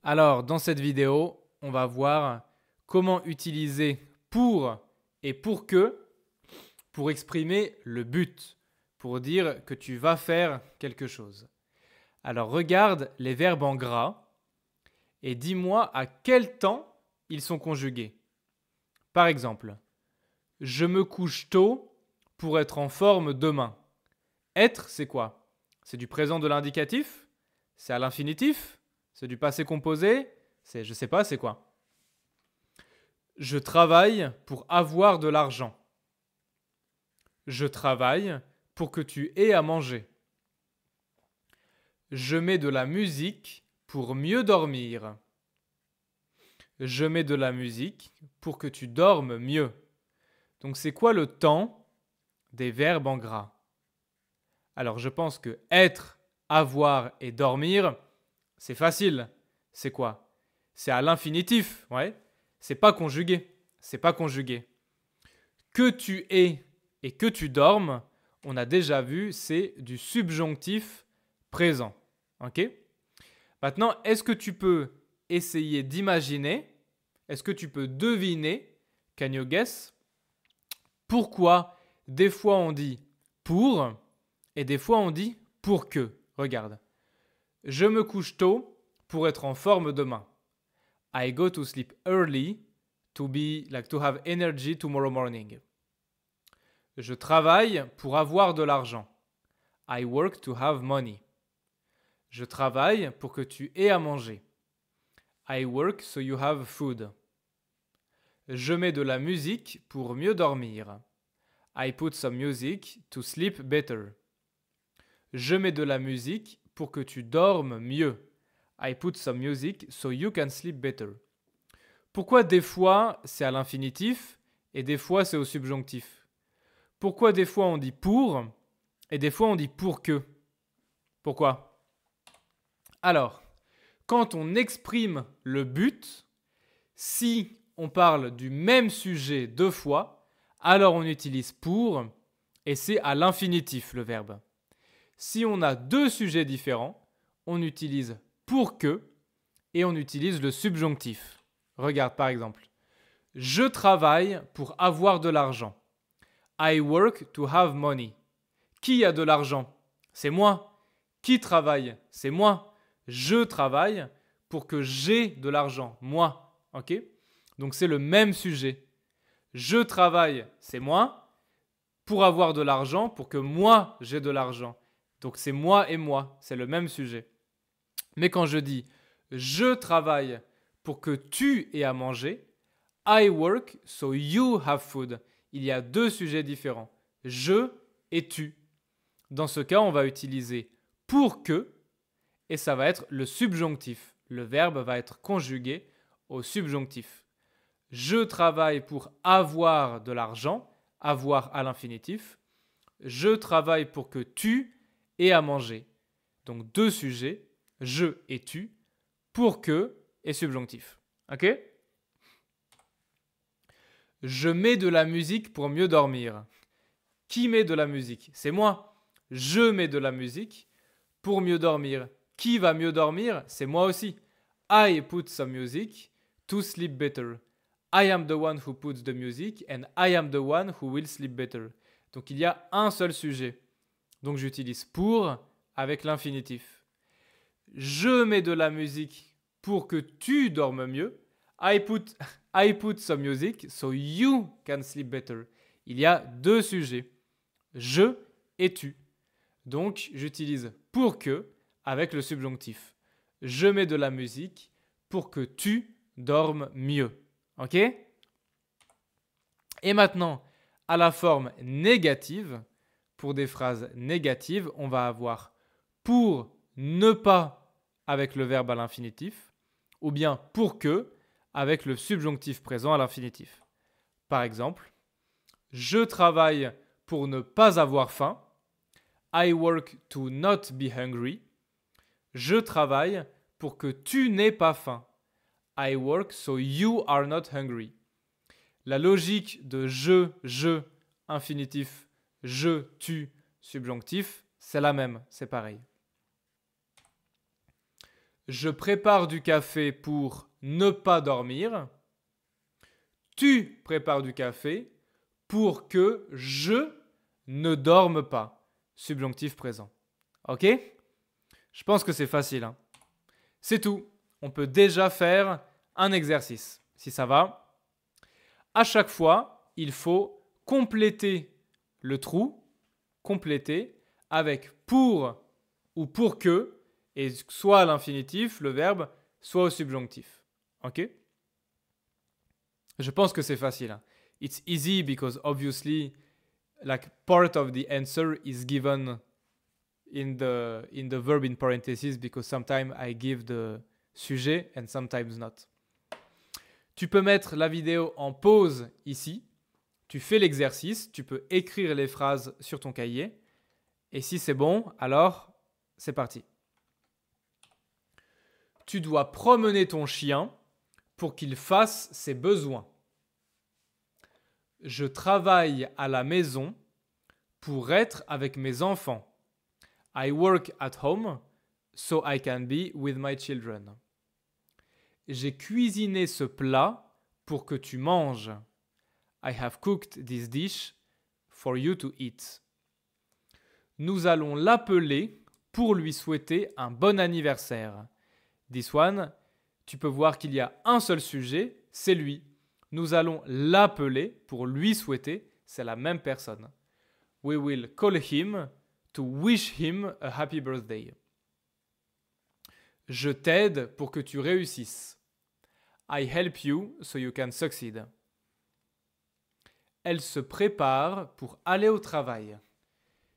Alors, dans cette vidéo, on va voir comment utiliser pour et pour que pour exprimer le but, pour dire que tu vas faire quelque chose. Alors, regarde les verbes en gras et dis-moi à quel temps ils sont conjugués. Par exemple, je me couche tôt pour être en forme demain. Être, c'est quoi? C'est du présent de l'indicatif? C'est à l'infinitif? C'est du passé composé? C'est, je sais pas, c'est quoi? Je travaille pour avoir de l'argent. Je travaille pour que tu aies à manger. Je mets de la musique pour mieux dormir. Je mets de la musique pour que tu dormes mieux. Donc c'est quoi le temps des verbes en gras? Alors je pense que être, avoir et dormir, c'est facile. C'est quoi? C'est à l'infinitif, ouais. C'est pas conjugué. C'est pas conjugué. Que tu aies et que tu dormes, on a déjà vu, c'est du subjonctif présent. Ok? Maintenant, est-ce que tu peux essayer d'imaginer, est-ce que tu peux deviner, can you guess, pourquoi des fois on dit pour et des fois on dit pour que? Regarde. Je me couche tôt pour être en forme demain. I go to sleep early to have energy tomorrow morning. Je travaille pour avoir de l'argent. I work to have money. Je travaille pour que tu aies à manger. I work so you have food. Je mets de la musique pour mieux dormir. I put some music to sleep better. Je mets de la musique pour que tu dormes mieux. I put some music so you can sleep better. Pourquoi des fois c'est à l'infinitif et des fois c'est au subjonctif? Pourquoi des fois on dit pour et des fois on dit pour que? Pourquoi? Alors, quand on exprime le but, si on parle du même sujet deux fois, alors on utilise pour et c'est à l'infinitif le verbe. Si on a deux sujets différents, on utilise pour que et on utilise le subjonctif. Regarde par exemple. Je travaille pour avoir de l'argent. I work to have money. Qui a de l'argent? C'est moi. Qui travaille? C'est moi. Je travaille pour que j'ai de l'argent. Moi. Ok? Donc c'est le même sujet. Je travaille, c'est moi. Pour avoir de l'argent, pour que moi j'ai de l'argent. Donc c'est moi et moi. C'est le même sujet. Mais quand je dis je travaille pour que tu aies à manger, I work so you have food. Il y a deux sujets différents. Je et tu. Dans ce cas, on va utiliser pour que et ça va être le subjonctif. Le verbe va être conjugué au subjonctif. Je travaille pour avoir de l'argent, avoir à l'infinitif. Je travaille pour que tu aies à manger. Donc deux sujets, je et tu, pour que et subjonctif. Ok? Je mets de la musique pour mieux dormir. Qui met de la musique? C'est moi. Je mets de la musique pour mieux dormir. Qui va mieux dormir? C'est moi aussi. I put some music to sleep better. I am the one who puts the music and I am the one who will sleep better. Donc il y a un seul sujet. Donc j'utilise pour avec l'infinitif. Je mets de la musique pour que tu dormes mieux. I put some music so you can sleep better. Il y a deux sujets. Je et tu. Donc j'utilise pour que avec le subjonctif. Je mets de la musique pour que tu dormes mieux. Ok? Et maintenant, à la forme négative, pour des phrases négatives, on va avoir pour ne pas avec le verbe à l'infinitif, ou bien pour que avec le subjonctif présent à l'infinitif. Par exemple, je travaille pour ne pas avoir faim. I work to not be hungry. Je travaille pour que tu n'aies pas faim. I work so you are not hungry. La logique de je, infinitif, je, tu, subjonctif, c'est la même, c'est pareil. Je prépare du café pour ne pas dormir. Tu prépares du café pour que je ne dorme pas. Subjonctif présent. Ok? Je pense que c'est facile. Hein. C'est tout. On peut déjà faire un exercice. Si ça va. À chaque fois, il faut compléter le trou. Compléter avec pour ou pour que. Et soit à l'infinitif, le verbe, soit au subjonctif. Ok? Je pense que c'est facile. Hein. It's easy because obviously, like part of the answer is given in the verb in parentheses because sometimes I give the sujet and sometimes not. Tu peux mettre la vidéo en pause ici. Tu fais l'exercice. Tu peux écrire les phrases sur ton cahier. Et si c'est bon, alors c'est parti. Tu dois promener ton chien pour qu'il fasse ses besoins. Je travaille à la maison pour être avec mes enfants. I work at home so I can be with my children. J'ai cuisiné ce plat pour que tu manges. I have cooked this dish for you to eat. Nous allons l'appeler pour lui souhaiter un bon anniversaire. This one, tu peux voir qu'il y a un seul sujet, c'est lui. Nous allons l'appeler pour lui souhaiter, c'est la même personne. We will call him to wish him a happy birthday. Je t'aide pour que tu réussisses. I help you so you can succeed. Elle se prépare pour aller au travail.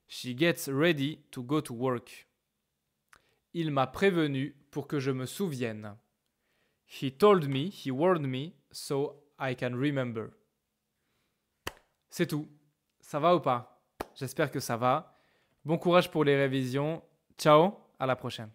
She gets ready to go to work. Il m'a prévenu pour que je me souvienne. He told me, he warned me, so I can remember. C'est tout. Ça va ou pas? J'espère que ça va. Bon courage pour les révisions. Ciao, à la prochaine.